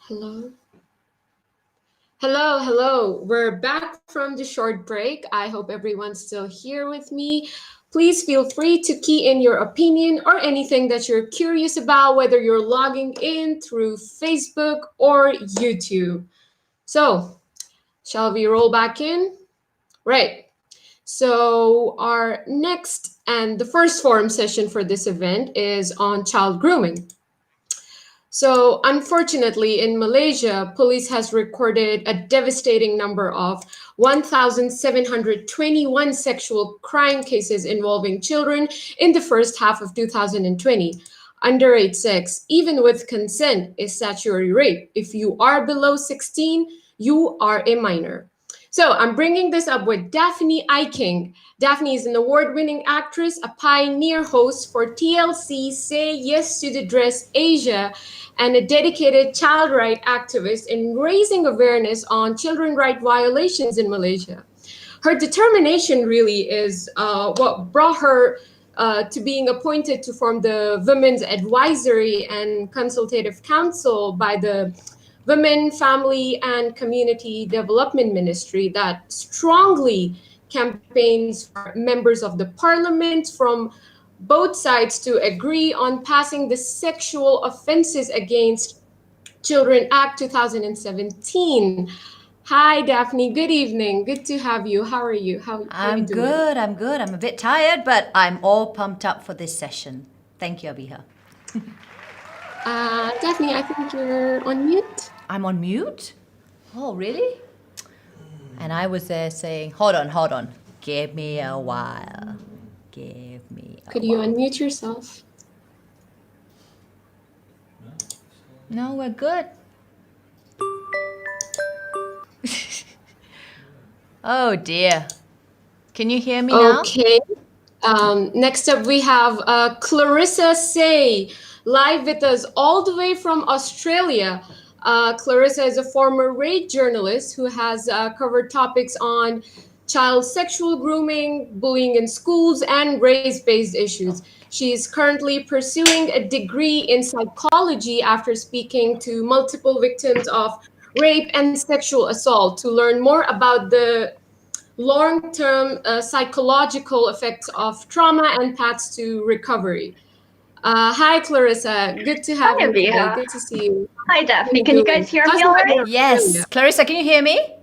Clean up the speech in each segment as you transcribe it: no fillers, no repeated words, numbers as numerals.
Hello. Hello. We're back from the short break. I hope everyone's still here with me. Please feel free to key in your opinion or anything that you're curious about, whether you're logging in through Facebook or YouTube. So, shall we roll back in? Right. So, our next and the first forum session for this event is on child grooming. So, unfortunately, in Malaysia, police has recorded a devastating number of 1,721 sexual crime cases involving children in the first half of 2020. Underage sex, even with consent, is statutory rape. If you are below 16, you are a minor. So I'm bringing this up with Daphne Eiking. Daphne is an award-winning actress, a pioneer host for TLC Say Yes to the Dress Asia, and a dedicated child right activist in raising awareness on children right violations in Malaysia. Her determination really is what brought her to being appointed to form the Women's Advisory and Consultative Council by the Women, Family, and Community Development Ministry that strongly campaigns for members of the parliament from both sides to agree on passing the Sexual Offences Against Children Act 2017. Hi, Daphne. Good evening. Good to have you. How are you? How are you doing? I'm good. I'm a bit tired, but I'm all pumped up for this session. Thank you, Abiha. Daphne, I think you're on mute. I'm on mute? Oh, really? And I was there saying, hold on. Give me a while. Could you unmute yourself? No, we're good. Oh dear. Can you hear me now? Okay. Next up, we have Clarissa Say, live with us all the way from Australia. Clarissa is a former R.A.G.E journalist who has covered topics on child sexual grooming, bullying in schools, and race-based issues. She is currently pursuing a degree in psychology after speaking to multiple victims of rape and sexual assault to learn more about the long-term psychological effects of trauma and paths to recovery. Hi, Clarissa. Good to have you today. Good to see you. Hi, Daphne. Can you guys hear me all right? Yes. Clarissa, can you hear me?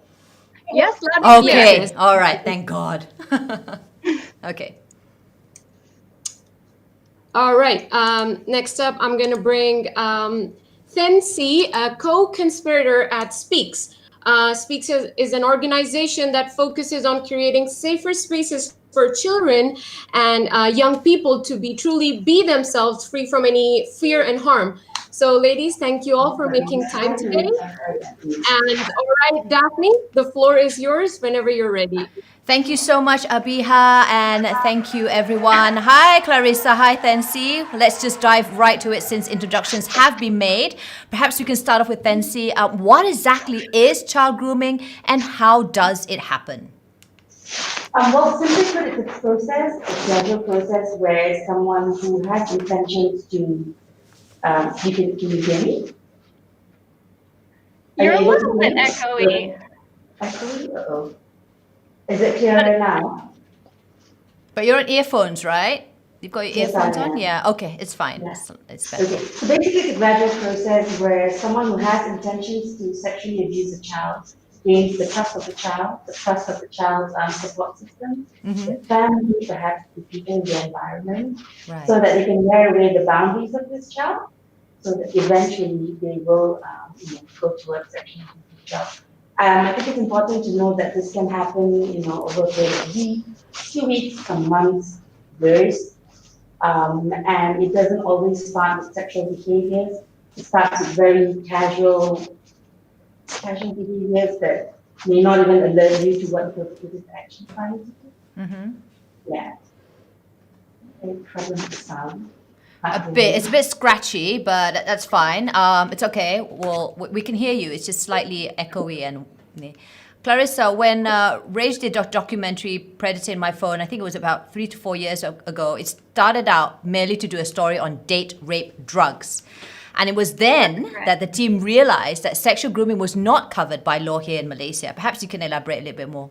Yes, loud and clear. Okay. Yes. All right. Thank God. Okay. All right. Next up, I'm going to bring Thency, a co-conspirator at Speaks. Speaks is an organization that focuses on creating safer spaces for children and young people to truly be themselves, free from any fear and harm. So, ladies, thank you all for making time today. And all right, Daphne, the floor is yours whenever you're ready. Thank you so much, Abiha, and thank you, everyone. Hi, Clarissa. Hi, Thency. Let's just dive right to it since introductions have been made. Perhaps we can start off with Thency. What exactly is child grooming and how does it happen? Well, simply put, it's a process, a gradual process where someone who has intentions to, can you hear me? You're a little bit echoey. Echoey? Uh-oh. Is it clearer now? But you're on earphones, right? You've got your Yes, earphones I on? am. Yeah, okay, it's fine. Yeah. It's better. Okay, so basically it's a gradual process where someone who has intentions to sexually abuse a child gains the trust of the child's support system, the family, perhaps the people in the environment, Right. so that they can wear away the boundaries of this child, so that eventually they will go towards sexual abuse of the child. I think it's important to know that this can happen, over a period of weeks, 2 weeks, some months, years, and it doesn't always start with sexual behaviors. It starts with very casual behaviors that may not even alert you to what the perpetrator is actually trying to do. Mm-hmm. Yeah. Any problem with the sound? It's a bit scratchy, but that's fine. It's okay. Well, we can hear you. It's just slightly echoey and. Clarissa, when R.A.G.E did a documentary Predator in My Phone, I think it was about 3 to 4 years ago, it started out merely to do a story on date rape drugs. And it was then That's correct. that the team realized that sexual grooming was not covered by law here in Malaysia. Perhaps you can elaborate a little bit more.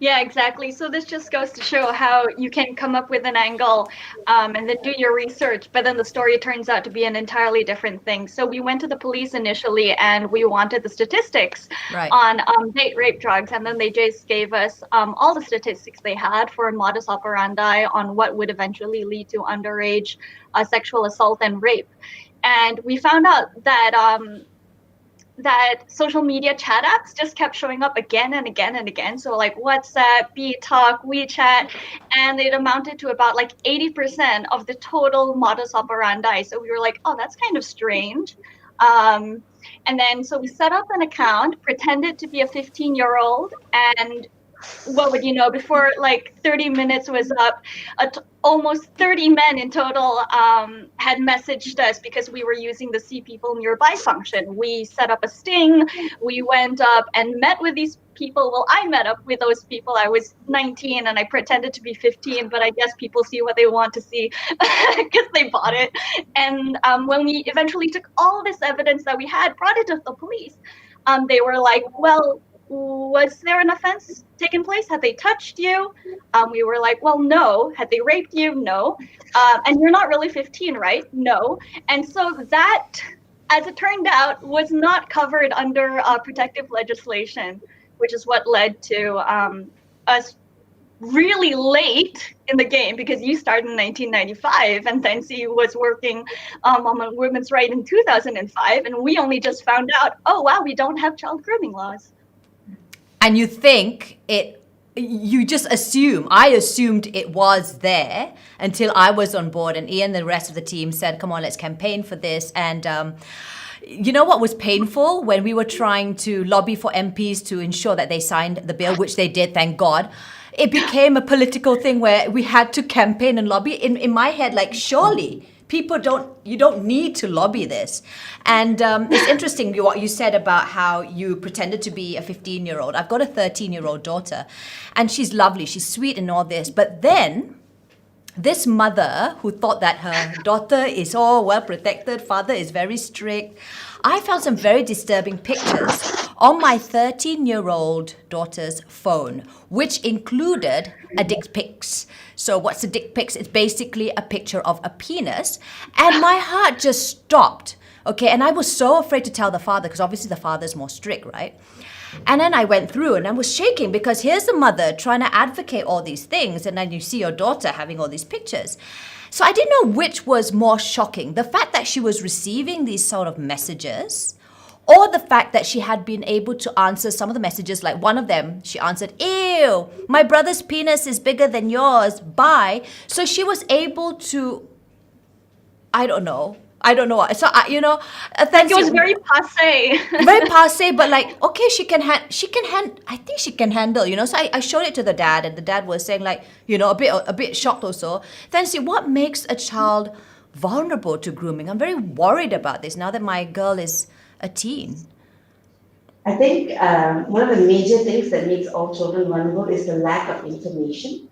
Yeah, exactly. So this just goes to show how you can come up with an angle and then do your research, but then the story turns out to be an entirely different thing. So we went to the police initially and we wanted the statistics Right. on date rape drugs, and then they just gave us all the statistics they had for modus operandi on what would eventually lead to underage sexual assault and rape. And we found out that social media chat apps just kept showing up again and again and again. So like WhatsApp, BeeTalk, WeChat, and it amounted to about like 80% of the total modus operandi. So we were like, oh, that's kind of strange. And then so we set up an account, pretended to be a 15-year-old, and what would you know, before like 30 minutes was up, almost 30 men in total had messaged us because we were using the see people nearby function. We set up a sting, we went up and met with these people. Well, I met up with those people. I was 19 and I pretended to be 15, but I guess people see what they want to see because they bought it. And when we eventually took all this evidence that we had, brought it to the police, they were like, well, was there an offense taken place? Had they touched you? We were like, well, no. Had they raped you? No. And you're not really 15, right? No. And so that, as it turned out, was not covered under protective legislation, which is what led to us really late in the game, because you started in 1995 and Thency was working on women's rights in 2005, and we only just found out, oh wow, we don't have child grooming laws. And you think you just assume, I assumed it was there until I was on board, and Ian and the rest of the team said, come on, let's campaign for this. And you know what was painful? When we were trying to lobby for MPs to ensure that they signed the bill, which they did, thank God, it became a political thing where we had to campaign and lobby. In my head, like, surely you don't need to lobby this. And it's interesting what you said about how you pretended to be a 15-year-old. I've got a 13-year-old daughter, and she's lovely, she's sweet and all this. But then this mother who thought that her daughter is all well protected, father is very strict, I found some very disturbing pictures on my 13-year-old daughter's phone, which included a dick pics. So what's a dick pics? It's basically a picture of a penis. And my heart just stopped. Okay, and I was so afraid to tell the father, because obviously the father's more strict, right? And then I went through and I was shaking, because here's the mother trying to advocate all these things, and then you see your daughter having all these pictures. So I didn't know which was more shocking, the fact that she was receiving these sort of messages, or the fact that she had been able to answer some of the messages. Like one of them, she answered, ew, my brother's penis is bigger than yours, bye. So she was able to, I don't know. So, thank It you. was very passe. Very passe, but like, okay, I think she can handle, So I showed it to the dad, and the dad was saying, like, a bit shocked also. Then see, what makes a child vulnerable to grooming? I'm very worried about this now that my girl is a teen. I think one of the major things that makes all children vulnerable is the lack of information.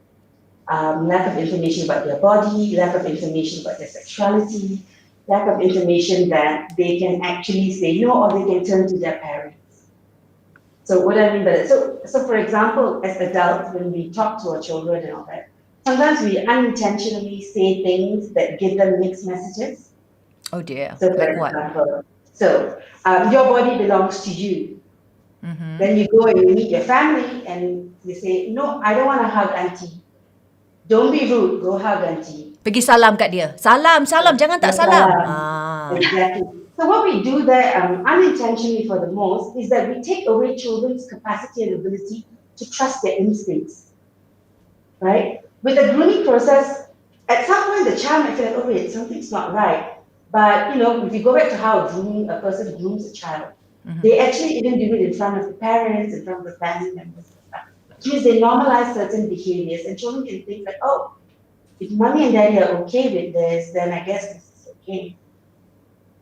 Lack of information about their body, lack of information about their sexuality, lack of information that they can actually say no, or they can turn to their parents. So what I mean by that, so for example, as adults, when we talk to our children and all that, sometimes we unintentionally say things that give them mixed messages. Oh dear. So for example, your body belongs to you. Mm-hmm. Then you go and you meet your family and you say, no, I don't want to hug auntie. Don't be rude, go hug auntie. Pergi salam kat dia. Salam, jangan tak salam. Exactly. So what we do there unintentionally for the most is that we take away children's capacity and ability to trust their instincts, right? With the grooming process, at some point the child might feel, oh wait, something's not right. But if you go back to how a person grooms a child, mm-hmm. They actually even do it in front of the parents, in front of the family members and stuff. Which means they normalize certain behaviors, and children can think like, oh, if mommy and daddy are okay with this, then I guess this is okay.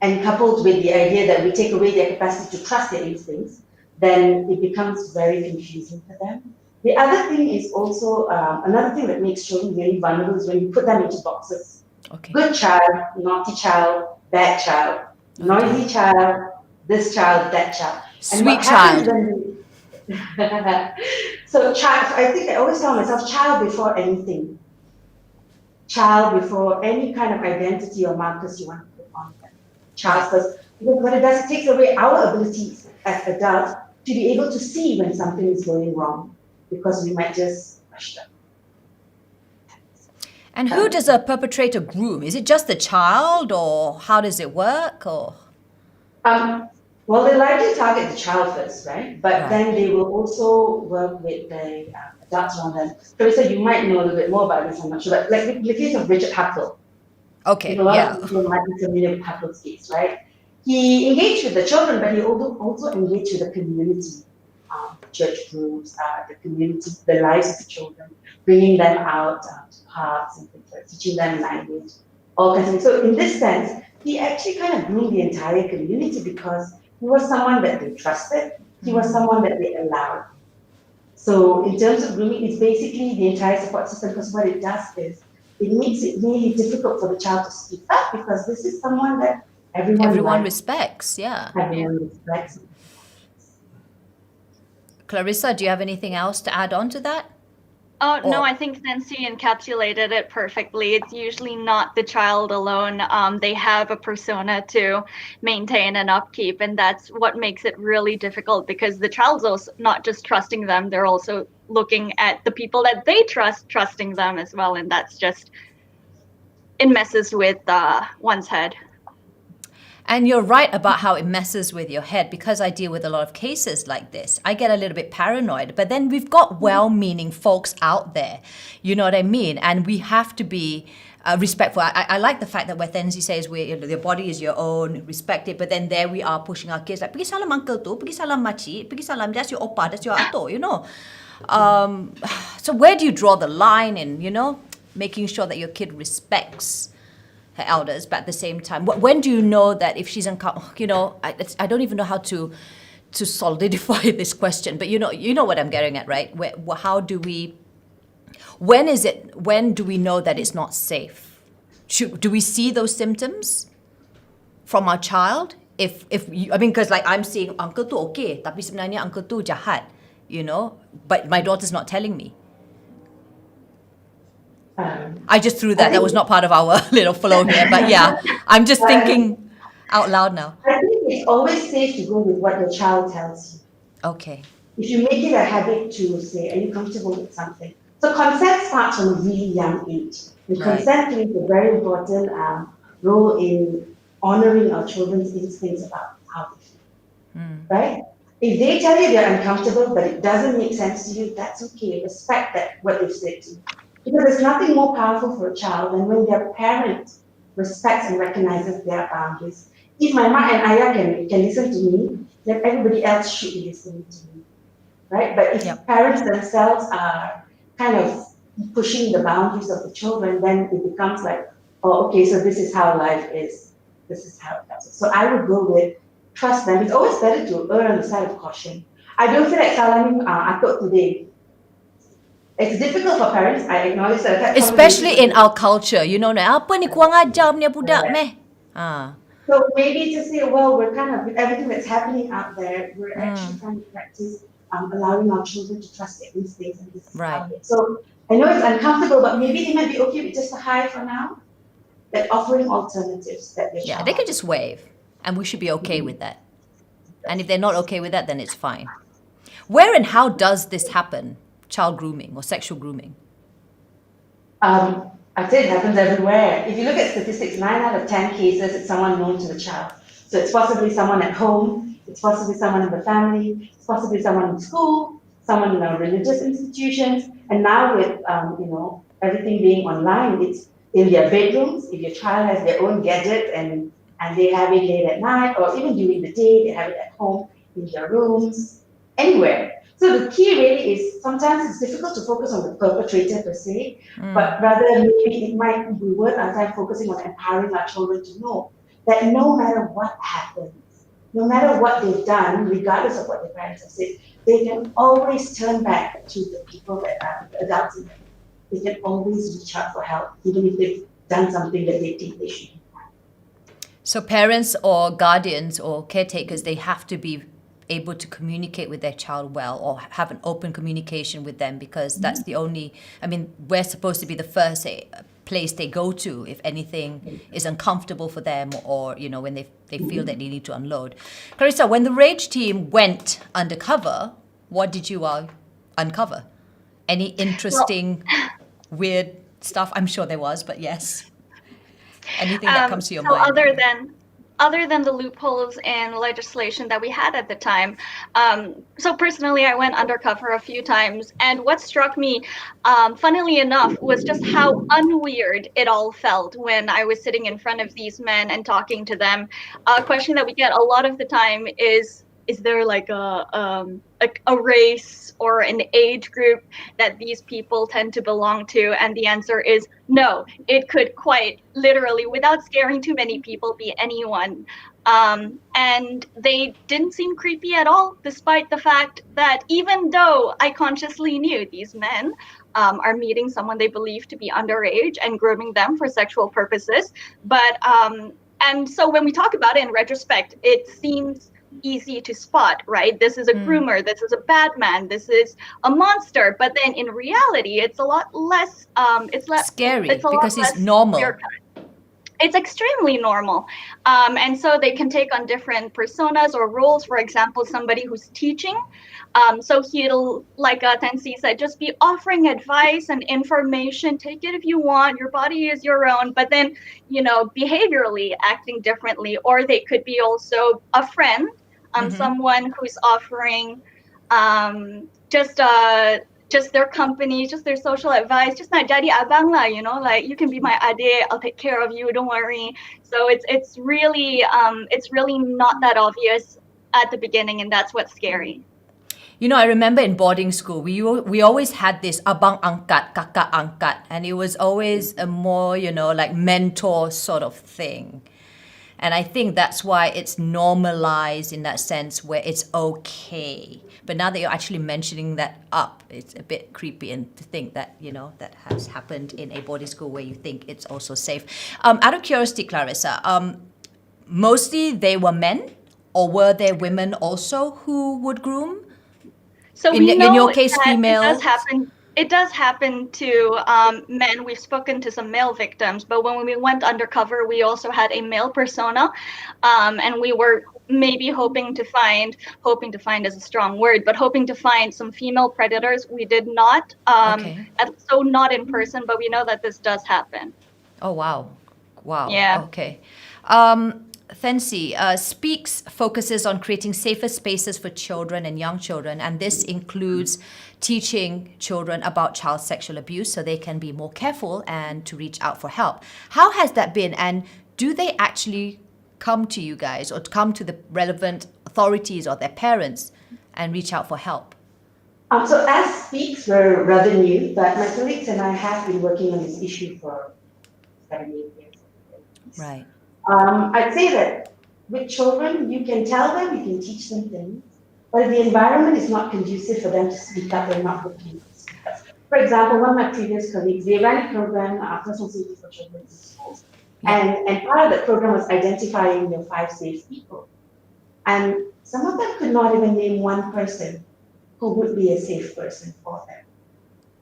And coupled with the idea that we take away their capacity to trust their instincts, then it becomes very confusing for them. The other thing is also, another thing that makes children really vulnerable is when you put them into boxes. Okay. Good child, naughty child, bad child, noisy child, this child, that child. And Sweet what happens child. when so child, I think I always tell myself, child before anything, child before any kind of identity or markers you want to put on them. Child Right. first, because what it does, it takes away our abilities as adults to be able to see when something is going wrong, because we might just rush them. And who does a perpetrator groom? Is it just the child, or how does it work? Or Well, they likely target the child first, right? But right. then they will also work with the adults around them. Clarissa, you might know a little bit more about this, I'm not sure. But like the case of Richard Huckle, Okay. a lot Yeah. of people might be familiar with Huckle's case, right? He engaged with the children, but he also engaged with the community, church groups, the community, the lives of the children, bringing them out to parks and things like teaching them language, all kinds of things. So in this sense, he actually kind of groomed the entire community because he was someone that they trusted. He was someone that they allowed. So in terms of grooming, it's basically the entire support system, because what it does is it makes it really difficult for the child to speak up, because this is someone that everyone Everyone likes, respects. Yeah. everyone respects. Clarissa, do you have anything else to add on to that? Oh, no, Or- I think Thency encapsulated it perfectly. It's usually not the child alone. They have a persona to maintain and upkeep, and that's what makes it really difficult, because the child's also not just trusting them, they're also looking at the people that they trust, trusting them as well, and that's just, it messes with one's head. And you're right about how it messes with your head, because I deal with a lot of cases like this. I get a little bit paranoid, but then we've got well-meaning folks out there. You know what I mean? And we have to be respectful. I like the fact that where Thency says your body is your own, respect it, but then there we are pushing our kids like, pergi salam uncle tu, pergi salam makcik, pergi salam, that's your oppa, that's your ato, you know. So where do you draw the line in, making sure that your kid respects her elders, but at the same time, when do you know that if she's I don't even know how to solidify this question, but you know what I'm getting at, right? When do we know that it's not safe? Do we see those symptoms from our child? Because like I'm saying, uncle tu okay, tapi sebenarnya uncle tu jahat, but my daughter's not telling me. I just threw that. That was not part of our little flow here. But yeah, I'm just thinking out loud now. I think it's always safe to go with what your child tells you. Okay. If you make it a habit to say, are you comfortable with something? So consent starts from a really young age. And Right. consent plays a very important role in honoring our children's instincts about how they feel, right? If they tell you they're uncomfortable, but it doesn't make sense to you, that's okay. Respect that what they've said to you. Because there's nothing more powerful for a child than when their parent respects and recognizes their boundaries. If my ma and ayah can listen to me, then everybody else should be listening to me, right? But if Yep. parents themselves are kind of pushing the boundaries of the children, then it becomes like, oh, okay, so this is how life is. This is how it happens. So I would go with trust them. It's always better to err on the side of caution. I don't feel like salamin atuk today. It's difficult for parents, I acknowledge that. Especially in our culture, apa ni kurang ajar punya budak meh? So maybe to say, well, we're kind of, with everything that's happening out there, we're actually trying to practice allowing our children to trust their instincts and this is how it is. So I know it's uncomfortable, but maybe they might be okay with just a hi for now, but offering alternatives that their Yeah, child they can just wave, and we should be okay with that. And if they're not okay with that, then it's fine. Where and how does this happen? Child grooming or sexual grooming? I'd say it happens everywhere. If you look at statistics, 9 out of 10 cases, it's someone known to the child. So it's possibly someone at home, it's possibly someone in the family, it's possibly someone in school, someone in our religious institutions, and now with everything being online, it's in their bedrooms. If your child has their own gadget and they have it late at night, or even during the day, they have it at home in their rooms, anywhere. So the key really is sometimes it's difficult to focus on the perpetrator per se, but rather maybe it might be worth our time focusing on empowering our children to know that no matter what happens, no matter what they've done, regardless of what their parents have said, they can always turn back to the people that are the adults in them. They can always reach out for help, even if they've done something that they think they shouldn't. So parents or guardians or caretakers, they have to be able to communicate with their child well or have an open communication with them, because that's the only, I mean, we're supposed to be the first place they go to if anything is uncomfortable for them, or, you know, when they feel that they need to unload. Clarissa, when the R.A.G.E team went undercover, what did you all uncover? Any Well, interesting, weird stuff? I'm sure there was, but yes. Anything that comes to your so mind right now? other than the loopholes in legislation that we had at the time, so personally, I went undercover a few times, and what struck me, funnily enough, was just how unweird it all felt when I was sitting in front of these men and talking to them. A question that we get a lot of the time is there like a race or an age group that these people tend to belong to? And the answer is no. It could quite literally, without scaring too many people, be anyone. And they didn't seem creepy at all, despite the fact that even though I consciously knew these men are meeting someone they believe to be underage and grooming them for sexual purposes. And so when we talk about it in retrospect, it seems easy to spot, right? This is a groomer, this is a bad man, this is a monster. But then in reality, it's a lot less. It's Scary a lot because it's less clear. normal. It's extremely normal. And so they can take on different personas or roles. For example, somebody who's teaching. So he'll, like Thency said, just be offering advice and information. Take it if you want. Your body is your own. But then, behaviorally acting differently. Or they could be also a friend, someone who's offering just their company, just their social advice, just not jadi abang lah, like you can be my adik, I'll take care of you, don't worry. So it's really not that obvious at the beginning, and that's what's scary. You know, I remember in boarding school, we always had this abang angkat, kakak angkat, and it was always a more, like mentor sort of thing. And I think that's why it's normalized in that sense where it's okay. But now that you're actually mentioning that up, it's a bit creepy, and to think that, that has happened in a boarding school where you think it's also safe. Out of curiosity, Clarissa, mostly they were men, or were there women also who would groom? So In we your know case, that it does female? happen. It does happen to men. We've spoken to some male victims, but when we went undercover, we also had a male persona, and we were maybe hoping to find is a strong word, but hoping to find some female predators. We did not, Okay. so not in person, but we know that this does happen. Oh, wow. Wow. Yeah. Okay. Thency, Speaks focuses on creating safer spaces for children and young children, and this includes teaching children about child sexual abuse so they can be more careful and to reach out for help. How has that been, and do they actually come to you guys or come to the relevant authorities or their parents and reach out for help? So as Speaks were rather new, but my colleagues and I have been working on this issue for 7 8 years. Right. I'd say that with children, you can tell them, you can teach them things, but if the environment is not conducive for them to speak up, they're not looking to speak up. For example, one of my previous colleagues, they ran a program, Personal Safety for Children in Schools, and part of that program was identifying your 5 safe people. And some of them could not even name one person who would be a safe person for them.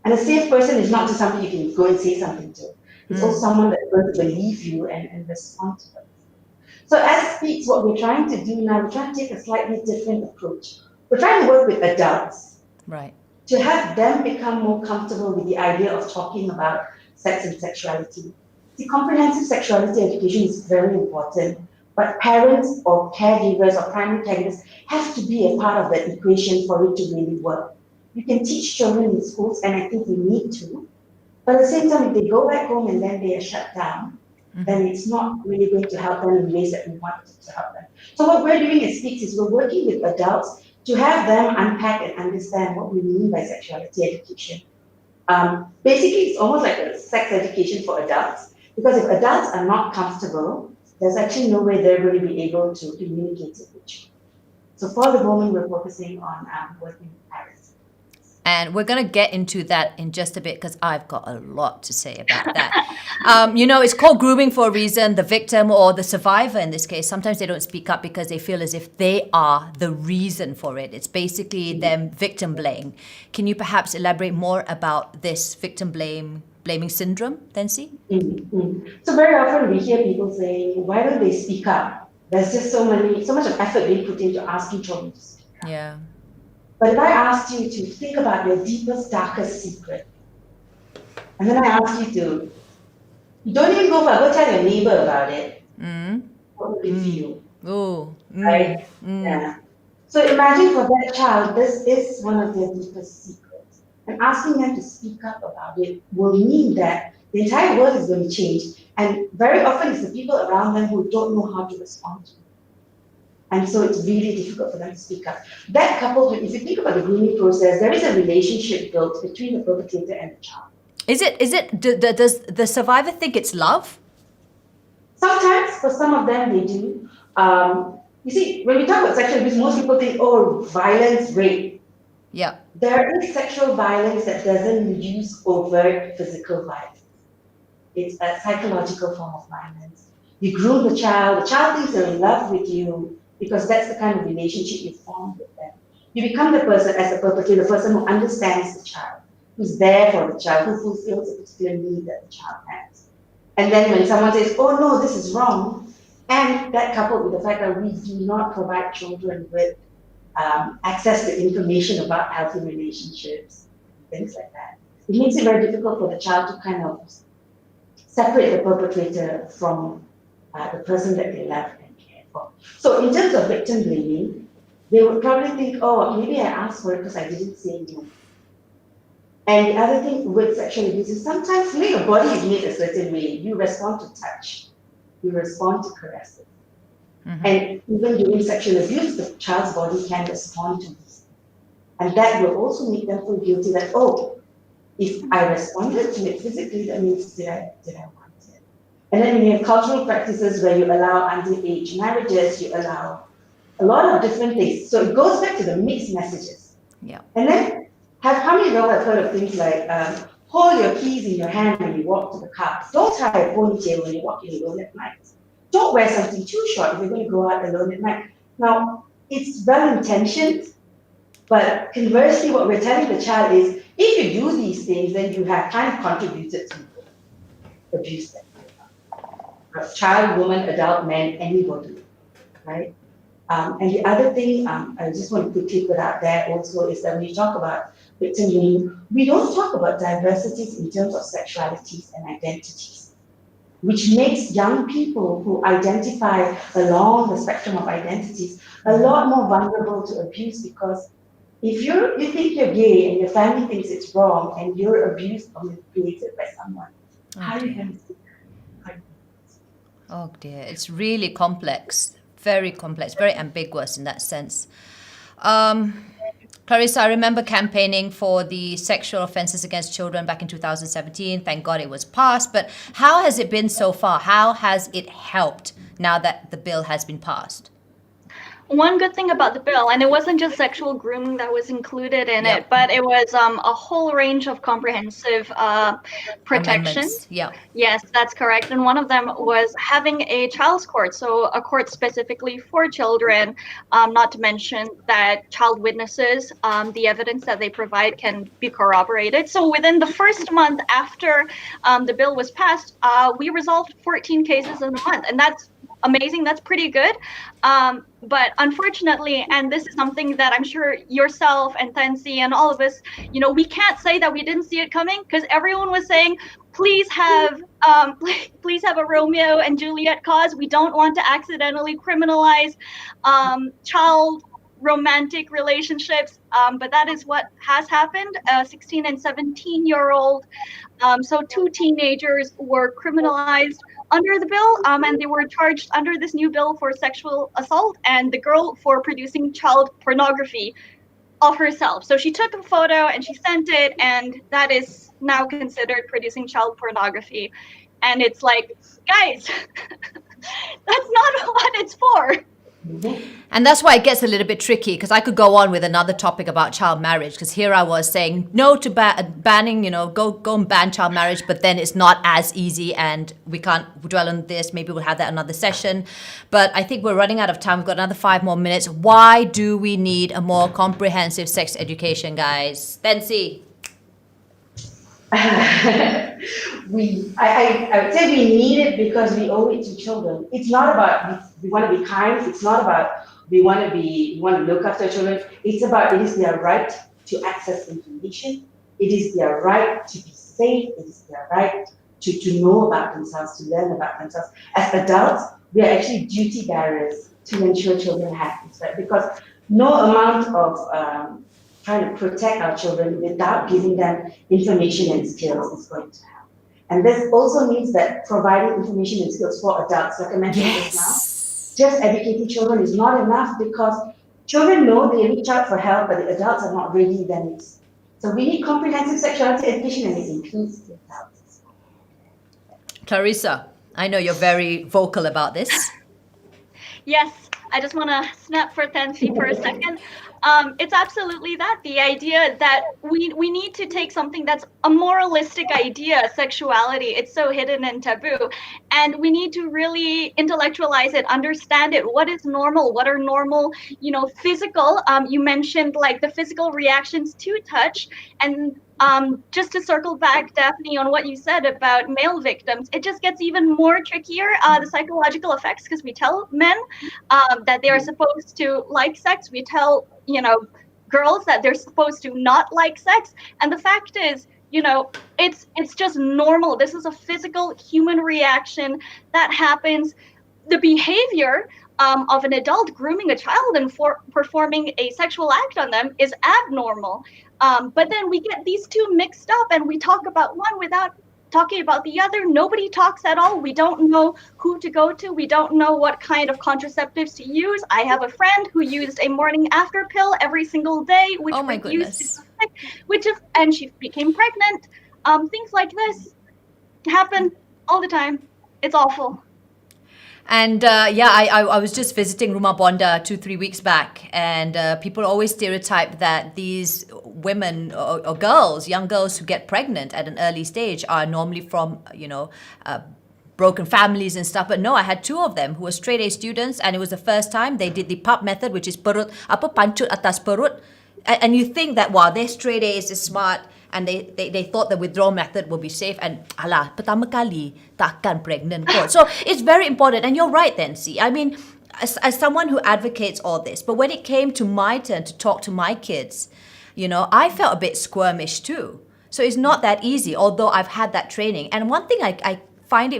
And a safe person is not just somebody you can go and say something to. It's also someone that's going to believe you and respond to it. So as Speaks, what we're trying to do now, we're trying to take a slightly different approach. We're trying to work with adults. Right. To have them become more comfortable with the idea of talking about sex and sexuality. See, comprehensive sexuality education is very important, but parents or caregivers or primary caregivers have to be a part of the equation for it to really work. You can teach children in schools, and I think we need to, but at the same time, if they go back home and then they are shut down, then it's not really going to help them in ways that we want it to help them. So what we're doing at Speaks is we're working with adults to have them unpack and understand what we mean by sexuality education. Basically, it's almost like a sex education for adults, because if adults are not comfortable, there's actually no way they're going to be able to communicate it with children. So for the moment, we're focusing on working with parents. And we're going to get into that in just a bit because I've got a lot to say about that. It's called grooming for a reason. The victim or the survivor in this case, sometimes they don't speak up because they feel as if they are the reason for it. It's basically them victim blame. Can you perhaps elaborate more about this victim blaming syndrome, Thency? So very often we hear people saying, why don't they speak up? There's just so much of effort being put into asking children to speak up. Yeah. But if I asked you to think about your deepest, darkest secret, and then I asked you to, you don't even go tell your neighbor about it, what would you feel? Oh. Right? Yeah. So imagine for that child, this is one of their deepest secrets. And asking them to speak up about it will mean that the entire world is going to change. And very often it's the people around them who don't know how to respond to it. And so it's really difficult for them to speak up. That coupled with, if you think about the grooming process, there is a relationship built between the perpetrator and the child. Does the survivor think it's love? Sometimes, for some of them, they do. You see, when we talk about sexual abuse, most people think, oh, violence, rape. Yeah. There is sexual violence that doesn't use overt physical violence. It's a psychological form of violence. You groom the child thinks they're in love with you because that's the kind of relationship you form with them. You become the person, as a perpetrator, the person who understands the child, who's there for the child, who fulfills a particular need that the child has. And then when someone says, oh no, this is wrong, and that coupled with the fact that we do not provide children with access to information about healthy relationships, things like that, it makes it very difficult for the child to kind of separate the perpetrator from the person that they love and care for. So in terms of victim blaming, they would probably think, oh, maybe I asked for it because I didn't say no. And the other thing with sexual abuse is sometimes when your body is made a certain way, you respond to touch, you respond to caresses. And even during sexual abuse, the child's body can respond to these. And that will also make them feel guilty that, oh, if I responded to it physically, that means did I want it? And then you have cultural practices where you allow underage marriages, you allow a lot of different things. So it goes back to the mixed messages. Yeah. And then how many of y'all have heard of things like hold your keys in your hand when you walk to the car? Don't tie a ponytail when you're walking alone at night. Don't wear something too short if you're going to go out alone at night. Now, it's well-intentioned, but conversely, what we're telling the child is, if you do these things, then you have kind of contributed to abuse them. Child, woman, adult, man, anybody, right? And the other thing I just want to quickly put out there also is that when you talk about victim blaming, we don't talk about diversities in terms of sexualities and identities, which makes young people who identify along the spectrum of identities a lot more vulnerable to abuse, because if you think you're gay and your family thinks it's wrong and you're abused or manipulated by someone, how are you going to see that? Oh dear, it's really complex, very ambiguous in that sense. Clarissa, I remember campaigning for the sexual offences against children back in 2017. Thank God it was passed. But how has it been so far? How has it helped now that the bill has been passed? One good thing about the bill, and it wasn't just sexual grooming that was included in it, but it was a whole range of comprehensive protections. Yeah. Yes, that's correct. And one of them was having a child's court, so a court specifically for children, not to mention that child witnesses, the evidence that they provide can be corroborated. So within the first month after the bill was passed, we resolved 14 cases in a month, and that's amazing. That's pretty good. But unfortunately, and this is something that I'm sure yourself and Thency and all of us, we can't say that we didn't see it coming, because everyone was saying, please have a Romeo and Juliet cause. We don't want to accidentally criminalize child romantic relationships. But that is what has happened. 16 and 17-year-old. So two teenagers were criminalized under the bill, and they were charged under this new bill for sexual assault, and the girl for producing child pornography of herself. So she took a photo and she sent it, and that is now considered producing child pornography. And it's like, guys, that's not what it's for. Mhm. And that's why it gets a little bit tricky, because I could go on with another topic about child marriage, because here I was saying no to banning, go and ban child marriage, but then it's not as easy and we can't dwell on this. Maybe we'll have that another session. But I think we're running out of time. We've got another 5 more minutes. Why do we need a more comprehensive sex education, guys? Thency. I would say we need it because we owe it to children. It's not about we want to be kind. It's not about we want to look after children. It's about it is their right to access information. It is their right to be safe. It is their right to know about themselves, to learn about themselves. As adults, we are actually duty bearers to ensure children have this right because no amount of trying to protect our children without giving them information and skills is going to help. And this also means that providing information and skills for adults, like I mentioned just now, just educating children is not enough because children know they reach out for help, but the adults are not ready then. So we need comprehensive sexuality education and it includes the adults. Clarissa, I know you're very vocal about this. Yes, I just want to snap for Thency for a second. It's absolutely that. The idea that we need to take something that's a moralistic idea, sexuality, it's so hidden and taboo, and we need to really intellectualize it, understand it. What is normal? What are normal, physical? You mentioned like the physical reactions to touch, and just to circle back, Daphne, on what you said about male victims, it just gets even more trickier, the psychological effects, because we tell men that they are supposed to like sex. We tell, girls that they're supposed to not like sex. And the fact is, it's just normal. This is a physical human reaction that happens. The behavior of an adult grooming a child and performing a sexual act on them is abnormal. But then we get these two mixed up and we talk about one without talking about the other. Nobody talks at all. We don't know who to go to. We don't know what kind of contraceptives to use. I have a friend who used a morning after pill every single day, which Oh my reduced goodness. and she became pregnant. Things like this happen all the time. It's awful. And I was just visiting Rumah Bonda 2-3 weeks back, and people always stereotype that these women or girls, young girls who get pregnant at an early stage are normally from, broken families and stuff. But no, I had 2 of them who were straight A students, and it was the first time they did the pap method, which is perut, pancut atas perut. And you think that, wow, they're straight A's, they're smart, and they thought the withdrawal method will be safe, and pertama kali takkan pregnant kot. So it's very important, and you're right, Thency. I mean, as someone who advocates all this, but when it came to my turn to talk to my kids, I felt a bit squirmish too. So it's not that easy, although I've had that training. And one thing I find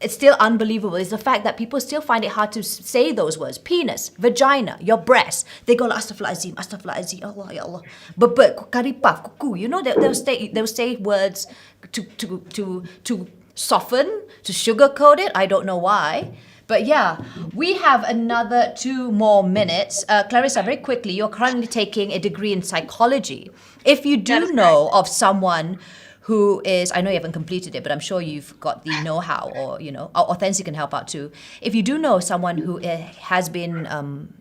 it's still unbelievable is the fact that people still find it hard to say those words. Penis, vagina, your breast. They go, astaghfirullahalazim, astaghfirullahalazim, Allah, ya Allah. But karipaf, kuku, they'll say words to soften, to sugarcoat it. I don't know why. But yeah, we have another 2 more minutes. Clarissa, very quickly, you're currently taking a degree in psychology. If you do know of someone who is, I know you haven't completed it, but I'm sure you've got the know-how, or Thency can help out too. If you do know someone who has been,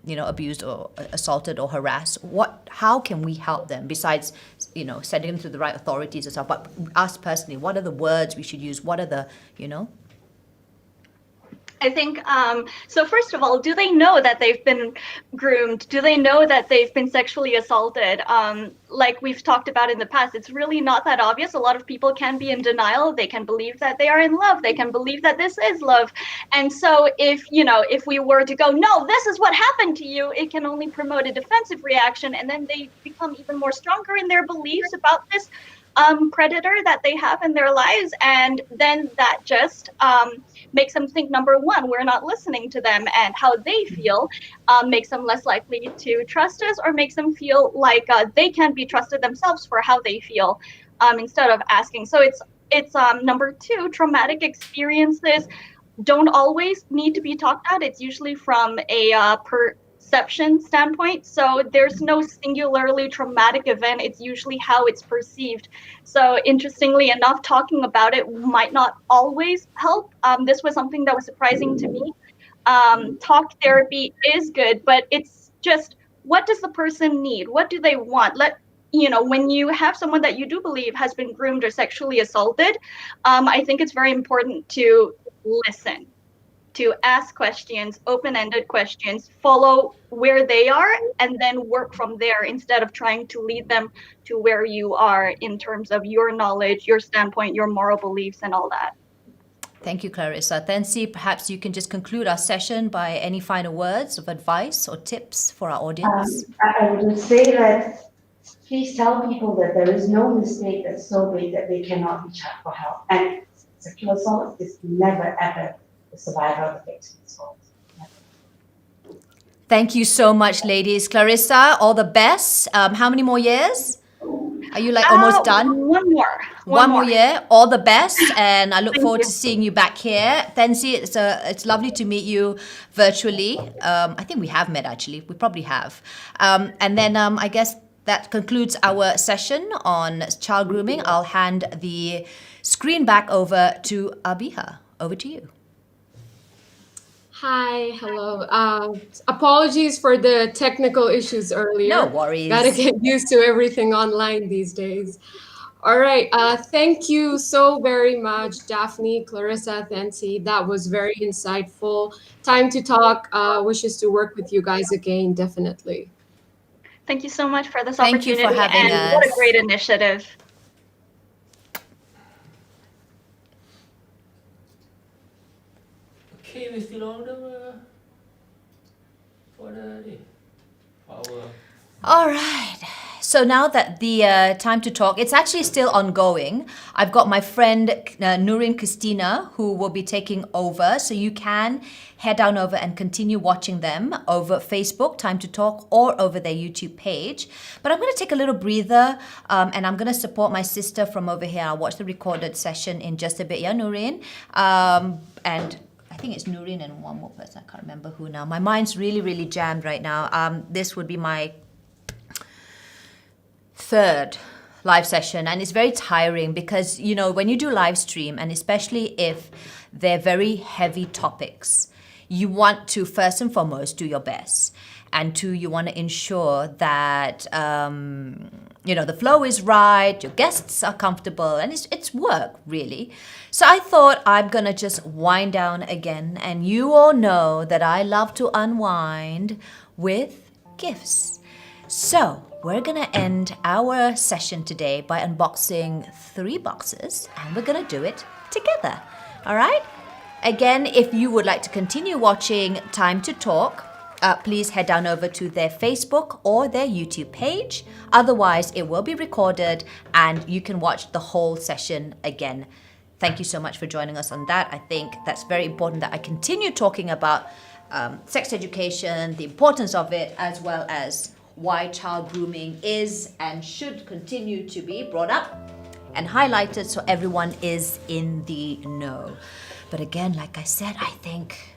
abused or assaulted or harassed, how can we help them besides, sending them to the right authorities and stuff? But us personally, what are the words we should use? What are the, I think, so first of all, do they know that they've been groomed? Do they know that they've been sexually assaulted? Like we've talked about in the past, it's really not that obvious. A lot of people can be in denial. They can believe that they are in love. They can believe that this is love. And so if we were to go, no, this is what happened to you, it can only promote a defensive reaction. And then they become even more stronger in their beliefs about this predator that they have in their lives. And then that just makes them think, number one, we're not listening to them, and how they feel makes them less likely to trust us, or makes them feel like they can't be trusted themselves for how they feel, instead of asking. So it's number 2, traumatic experiences don't always need to be talked about. It's usually from a perception standpoint. So there's no singularly traumatic event. It's usually how it's perceived. So interestingly enough, talking about it might not always help. This was something that was surprising to me. Talk therapy is good, but it's just, what does the person need? What do they want? When you have someone that you do believe has been groomed or sexually assaulted, I think it's very important to listen, to ask questions, open-ended questions, follow where they are, and then work from there instead of trying to lead them to where you are in terms of your knowledge, your standpoint, your moral beliefs, and all that. Thank you, Clarissa. Thency, perhaps you can just conclude our session by any final words of advice or tips for our audience. I would say that please tell people that there is no mistake that's so big that they cannot reach out for help. And sexual assault is never, ever the survivor or the victim's fault. Thank you so much, ladies. Clarissa, all the best. How many more years? Are you like almost done? One more. One more year. All the best, and I look Thank forward you. to seeing you back here. Thency, it's lovely to meet you virtually. I think we have met actually. We probably have. And then I guess that concludes our session on child grooming. I'll hand the screen back over to Abiha. Over to you. Hi, hello. Apologies for the technical issues earlier. No worries. Gotta get used to everything online these days. All right. Thank you so very much, Daphne, Clarissa, Thency. That was very insightful. Time to talk. Wishes to work with you guys again, definitely. Thank you so much for this Thank you opportunity, for having and what a us. great initiative. Okay, we still on for the power. All right. So now that the time to talk, it's actually still ongoing. I've got my friend Nurin Christina who will be taking over. So you can head down over and continue watching them over Facebook, Time to Talk, or over their YouTube page. But I'm going to take a little breather and I'm going to support my sister from over here. I'll watch the recorded session in just a bit. Yeah, Nurin? And I think it's Nurin and one more person. I can't remember who now. My mind's really, really jammed right now. This would be my third live session, and it's very tiring because, you know, when you do live stream, and especially if they're very heavy topics, you want to first and foremost do your best, and two, you want to ensure that the flow is right, your guests are comfortable, and it's work really. So I thought I'm gonna just wind down again, and you all know that I love to unwind with gifts. So we're gonna end our session today by unboxing 3 boxes, and we're gonna do it together. All right? Again, if you would like to continue watching Time to Talk, please head down over to their Facebook or their YouTube page. Otherwise, it will be recorded and you can watch the whole session again. Thank you so much for joining us on that. I think that's very important that I continue talking about sex education, the importance of it, as well as why child grooming is and should continue to be brought up and highlighted so everyone is in the know. But again, like I said, I think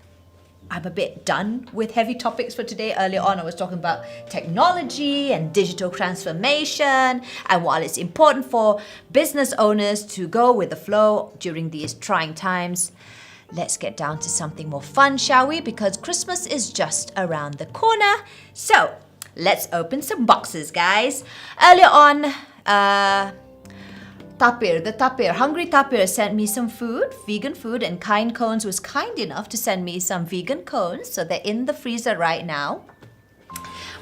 I'm a bit done with heavy topics for today. Earlier on, I was talking about technology and digital transformation, and while it's important for business owners to go with the flow during these trying times, let's get down to something more fun, shall we? Because Christmas is just around the corner. So let's open some boxes, guys. Earlier on, Hungry Tapir sent me some food, vegan food, and Kind Cones was kind enough to send me some vegan cones. So they're in the freezer right now.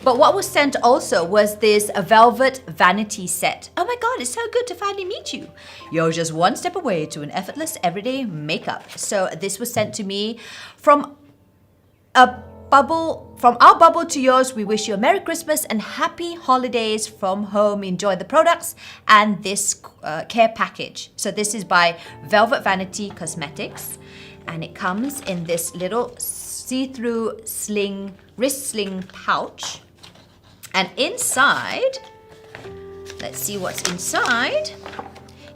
But what was sent also was this velvet vanity set. Oh my God, it's so good to finally meet you. You're just one step away to an effortless everyday makeup. So this was sent to me from our bubble to yours. We wish you a Merry Christmas and Happy Holidays from home. Enjoy the products and this care package. So this is by Velvet Vanity Cosmetics, and it comes in this little see-through wrist sling pouch. And inside, let's see what's inside.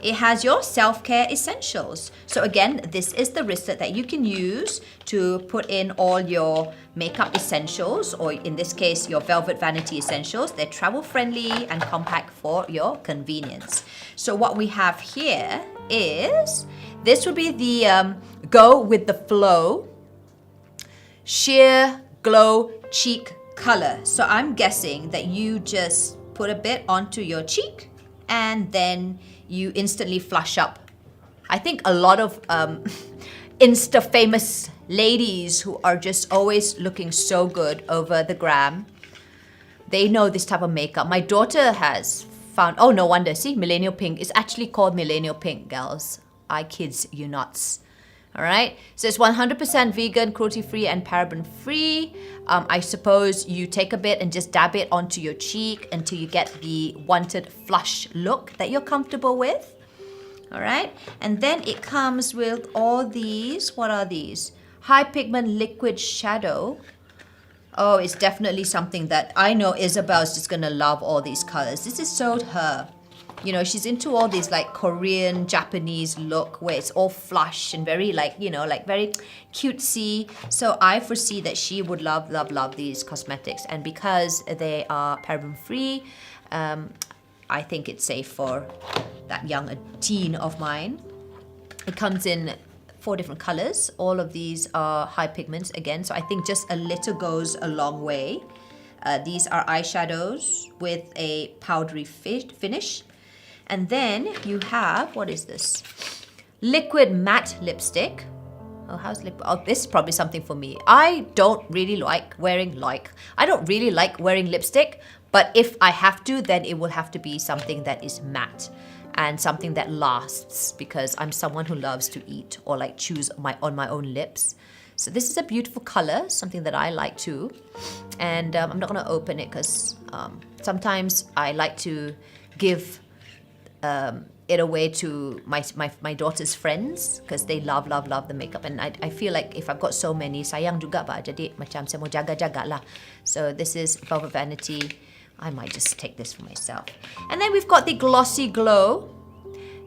It has your self-care essentials. So again, this is the wristlet that you can use to put in all your makeup essentials, or in this case, your Velvet Vanity essentials. They're travel-friendly and compact for your convenience. So what we have here is, this would be the Go with the Flow sheer glow cheek color. So I'm guessing that you just put a bit onto your cheek and then you instantly flush up. I think a lot of Insta famous ladies who are just always looking so good over the gram, they know this type of makeup. My daughter has found, oh no wonder, see, millennial pink. It's actually called millennial pink, girls. I kids you nuts. All right, so it's 100% vegan, cruelty-free, and paraben-free. I suppose you take a bit and just dab it onto your cheek until you get the wanted flush look that you're comfortable with. All right, and then it comes with all these. What are these? High pigment liquid shadow. Oh, it's definitely something that I know Isabel's just gonna love all these colors. This is so her. You know, she's into all these like Korean, Japanese look where it's all flush and very like, you know, like very cutesy. So I foresee that she would love, love, love these cosmetics. And because they are paraben free, I think it's safe for that young teen of mine. It comes in 4 different colors. All of these are high pigments again. So I think just a little goes a long way. These are eyeshadows with a powdery finish. And then you have, what is this? Liquid matte lipstick. Oh, how's lip? Oh, this is probably something for me. I don't really like wearing lipstick, but if I have to, then it will have to be something that is matte and something that lasts because I'm someone who loves to eat or like choose on my own lips. So this is a beautiful color, something that I like too. And I'm not gonna open it because sometimes I like to give it away to my daughter's friends because they love the makeup, and I feel like if I've got so many, sayang juga ba, jadi macam saya mau jaga lah. So this is Velvet Vanity. I might just take this for myself. And then we've got the Glossy Glow.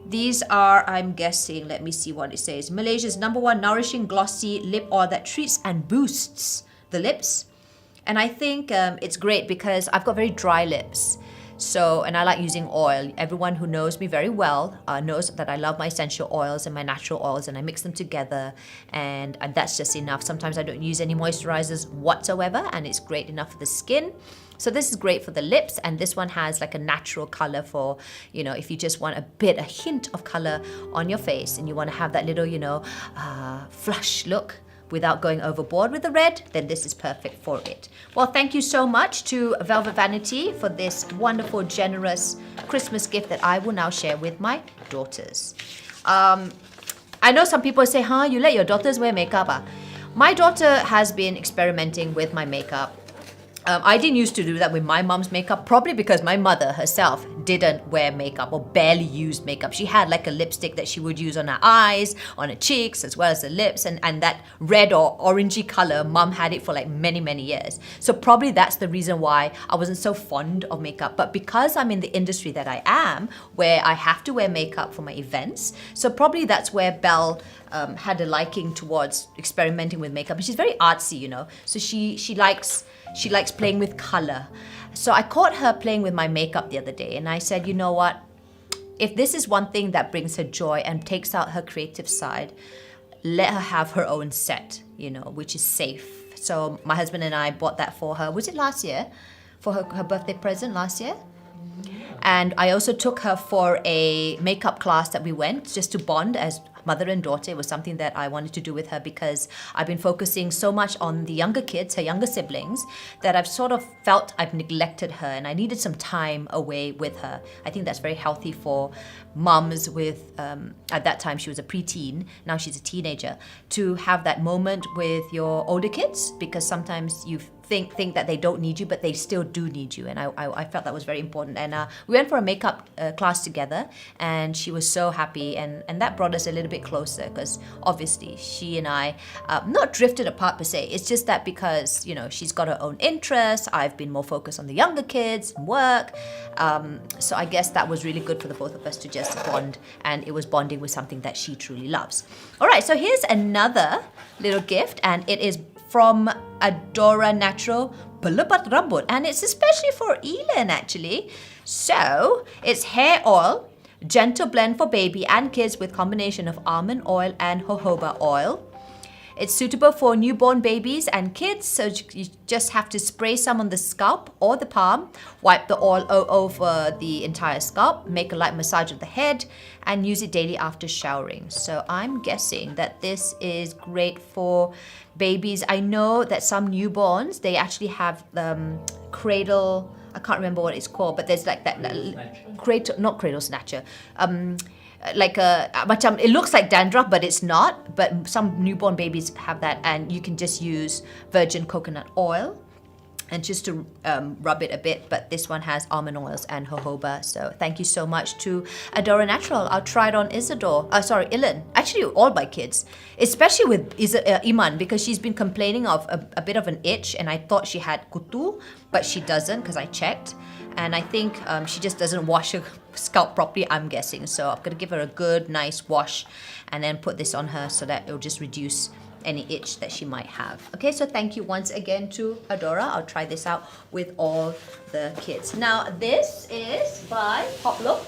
These are, I'm guessing, let me see what it says, Malaysia's #1 nourishing glossy lip oil that treats and boosts the lips. And I think it's great because I've got very dry lips. So, and I like using oil. Everyone who knows me very well knows that I love my essential oils and my natural oils, and I mix them together, and that's just enough. Sometimes I don't use any moisturizers whatsoever, and it's great enough for the skin. So this is great for the lips, and this one has like a natural color for, you know, if you just want a hint of color on your face and you want to have that little, you know, flush look without going overboard with the red, then this is perfect for it. Well, thank you so much to Velvet Vanity for this wonderful, generous Christmas gift that I will now share with my daughters. I know some people say, you let your daughters wear makeup? My daughter has been experimenting with my makeup. I didn't used to do that with my mom's makeup, probably because my mother herself didn't wear makeup or barely used makeup. She had like a lipstick that she would use on her eyes, on her cheeks, as well as the lips, and that red or orangey color, mom had it for like many, many years. So probably that's the reason why I wasn't so fond of makeup. But because I'm in the industry that I am, where I have to wear makeup for my events, so probably that's where Belle had a liking towards experimenting with makeup. And she's very artsy, you know, so she likes playing with color. So I caught her playing with my makeup the other day, and I said, you know what? If this is one thing that brings her joy and takes out her creative side, let her have her own set, you know, which is safe. So my husband and I bought that for her. Was it last year? For her birthday present last year? And I also took her for a makeup class that we went just to bond as mother and daughter. It was something that I wanted to do with her because I've been focusing so much on the younger kids, her younger siblings, that I've sort of felt I've neglected her and I needed some time away with her. I think that's very healthy for mums with, at that time she was a preteen, now she's a teenager, to have that moment with your older kids, because sometimes you think that they don't need you, but they still do need you. And I felt that was very important. And we went for a makeup class together, and she was so happy, and that brought us a little bit closer, because obviously she and I not drifted apart per se. It's just that because, you know, she's got her own interests, I've been more focused on the younger kids and work. So I guess that was really good for the both of us to just bond, and it was bonding with something that she truly loves. All right, so here's another little gift, and it is from Adouranatural Pelepat Rambut, and it's especially for Elin actually. So it's hair oil, gentle blend for baby and kids with combination of almond oil and jojoba oil. It's suitable for newborn babies and kids, so you just have to spray some on the scalp or the palm, wipe the oil over the entire scalp, make a light massage of the head, and use it daily after showering. So I'm guessing that this is great for babies. I know that some newborns, they actually have cradle, I can't remember what it's called, but there's like that cradle snatcher. Like macam it looks like dandruff, but it's not. But some newborn babies have that, and you can just use virgin coconut oil and just to rub it a bit. But this one has almond oils and jojoba. So thank you so much to Adouranatural. I'll try it on Ilan. Actually, all my kids, especially with Iman, because she's been complaining of a bit of an itch, and I thought she had kutu, but she doesn't because I checked. And I think she just doesn't wash her scalp properly, I'm guessing. So I'm going to give her a good, nice wash and then put this on her so that it'll just reduce any itch that she might have. Okay, so thank you once again to Adora. I'll try this out with all the kids. Now, this is by Poplook.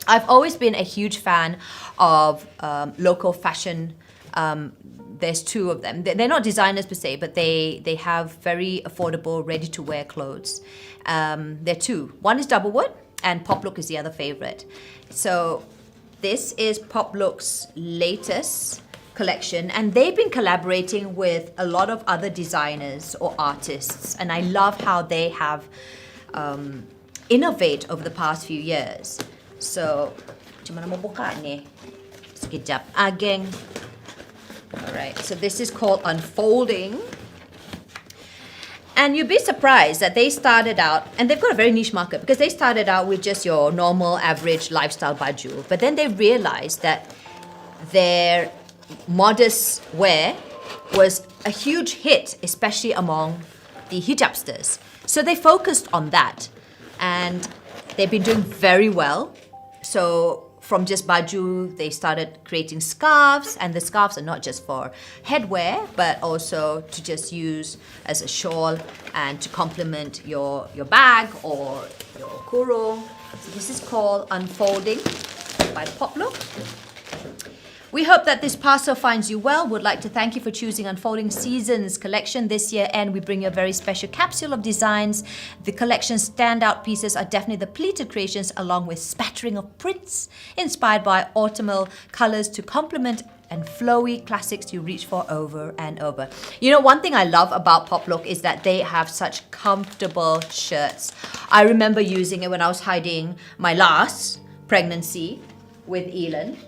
I've always been a huge fan of local fashion. There's two of them. They're not designers per se, but they have very affordable, ready-to-wear clothes. There are two. One is Doublewood, and Poplook is the other favorite. So this is Poplook's latest collection, and they've been collaborating with a lot of other designers or artists, and I love how they have innovate over the past few years. So, macam mana mau buka ni? Sekejap, geng. Alright, so this is called Unfolding. And you'd be surprised that they started out, and they've got a very niche market, because they started out with just your normal, average lifestyle baju. But then they realized that their modest wear was a huge hit, especially among the hijabsters. So they focused on that, and they've been doing very well. So from just baju, they started creating scarves, and the scarves are not just for headwear, but also to just use as a shawl and to complement your bag or your kurung. So this is called Unfolding by Poplook. We hope that this parcel finds you well. Would like to thank you for choosing Unfolding Seasons collection this year, and we bring you a very special capsule of designs. The collection's standout pieces are definitely the pleated creations, along with spattering of prints inspired by autumnal colors to complement and flowy classics you reach for over and over. You know, one thing I love about Poplook is that they have such comfortable shirts. I remember using it when I was hiding my last pregnancy with Elon.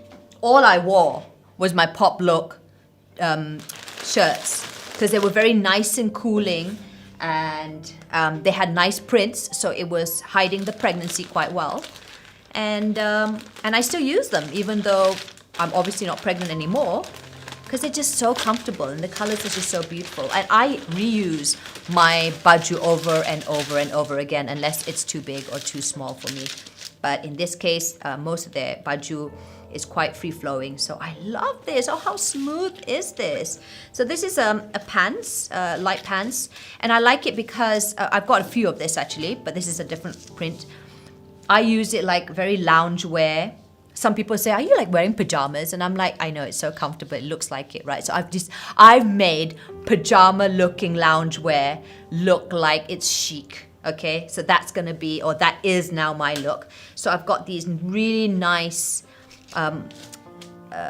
All I wore was my Poplook shirts, because they were very nice and cooling, and they had nice prints, so it was hiding the pregnancy quite well. And I still use them, even though I'm obviously not pregnant anymore, because they're just so comfortable and the colors are just so beautiful. And I reuse my baju over and over and over again, unless it's too big or too small for me. But in this case, most of their baju is quite free-flowing. So I love this. Oh, how smooth is this? So this is a pants, light pants. And I like it because I've got a few of this actually, but this is a different print. I use it like very lounge wear. Some people say, are you like wearing pajamas? And I'm like, I know, it's so comfortable. It looks like it, right? So I've made pajama-looking lounge wear look like it's chic. Okay, so that's gonna be, or that is now my look. So I've got these really nice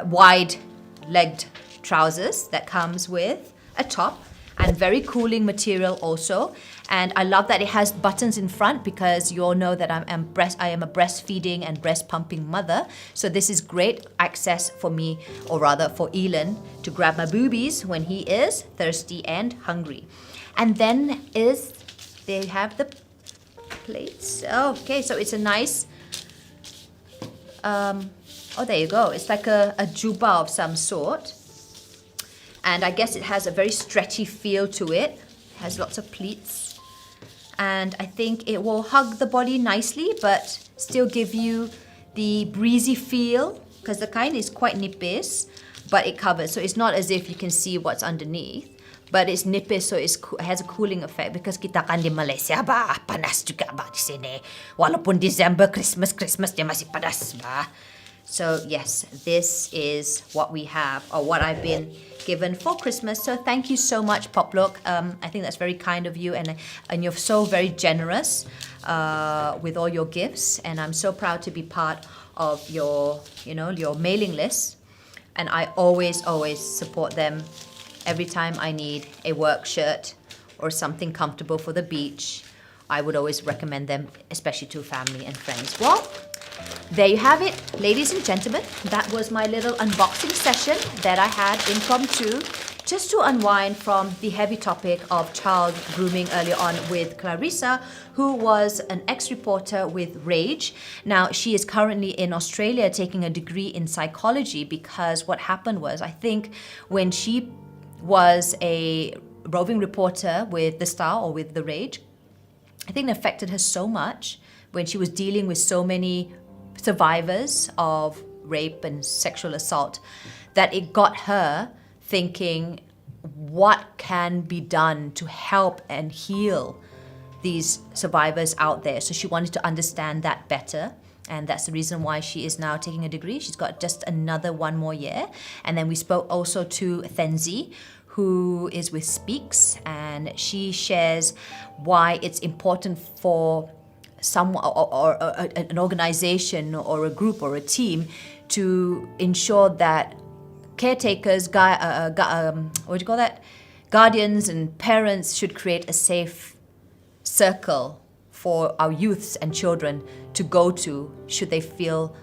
wide-legged trousers that comes with a top, and very cooling material also. And I love that it has buttons in front, because you all know that I am a breastfeeding and breast pumping mother. So this is great access for me, or rather for Elon, to grab my boobies when he is thirsty and hungry. And then they have the plates. Oh, okay, so it's a nice, oh, there you go. It's like a juba of some sort. And I guess it has a very stretchy feel to it. It has lots of pleats. And I think it will hug the body nicely, but still give you the breezy feel, because the kind is quite nipis, but it covers. So it's not as if you can see what's underneath. But it's nipis, so it has a cooling effect, because kita kan di Malaysia ba, panas juga ba di sini. Walaupun December, Christmas dia masih panas ba. So yes, this is what we have, or what I've been given for Christmas. So thank you so much, Poplook. I think that's very kind of you, and you're so very generous with all your gifts. And I'm so proud to be part of your, your mailing list. And I always support them every time I need a work shirt or something comfortable for the beach. I would always recommend them, especially to family and friends. Well, there you have it, ladies and gentlemen. That was my little unboxing session that I had impromptu, just to unwind from the heavy topic of child grooming earlier on with Clarissa, who was an ex-reporter with R.A.G.E. Now, she is currently in Australia taking a degree in psychology, because what happened was, I think when she was a roving reporter with The Star or with the R.A.G.E., I think it affected her so much when she was dealing with so many survivors of rape and sexual assault, that it got her thinking, what can be done to help and heal these survivors out there? So she wanted to understand that better. And that's the reason why she is now taking a degree. She's got just another one more year. And then we spoke also to Thency, who is with Speaks, and she shares why it's important for someone or an organization or a group or a team to ensure that caretakers, guardians and parents should create a safe circle for our youths and children to go to should they feel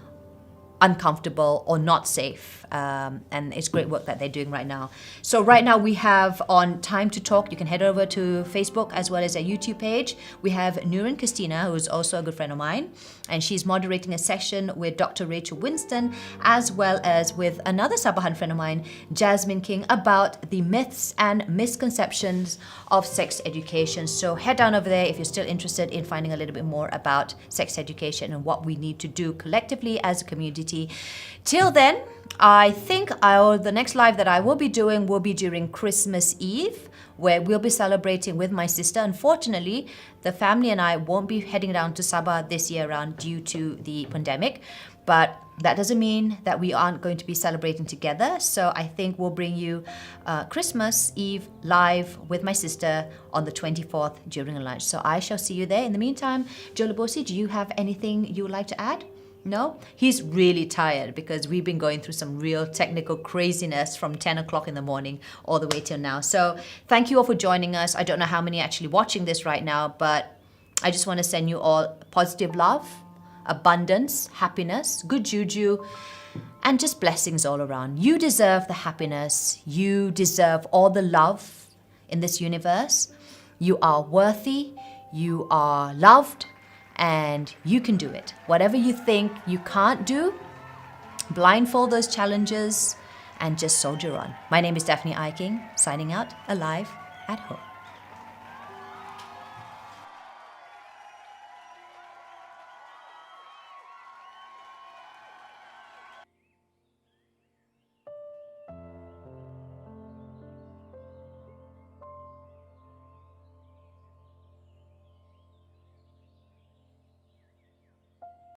uncomfortable or not safe. And it's great work that they're doing right now. So right now we have on Time to Talk, you can head over to Facebook as well as our YouTube page. We have Nurin Christina, who is also a good friend of mine, and she's moderating a session with Dr. Rachel Winston, as well as with another Sabahan friend of mine, Jasmine King, about the myths and misconceptions of sex education. So head down over there if you're still interested in finding a little bit more about sex education and what we need to do collectively as a community. Till then, I think the next live that I will be doing will be during Christmas Eve, where we'll be celebrating with my sister. Unfortunately, the family and I won't be heading down to Sabah this year around due to the pandemic, but that doesn't mean that we aren't going to be celebrating together. So I think we'll bring you Christmas Eve live with my sister on the 24th during lunch. So I shall see you there. In the meantime, Joe Labosi, do you have anything you would like to add? No? He's really tired because we've been going through some real technical craziness from 10 o'clock in the morning all the way till now. So thank you all for joining us. I don't know how many are actually watching this right now, but I just want to send you all positive love, abundance, happiness, good juju, and just blessings all around. You deserve the happiness. You deserve all the love in this universe. You are worthy. You are loved. And you can do it. Whatever you think you can't do, blindfold those challenges and just soldier on. My name is Daphne Eiking, signing out, alive at home.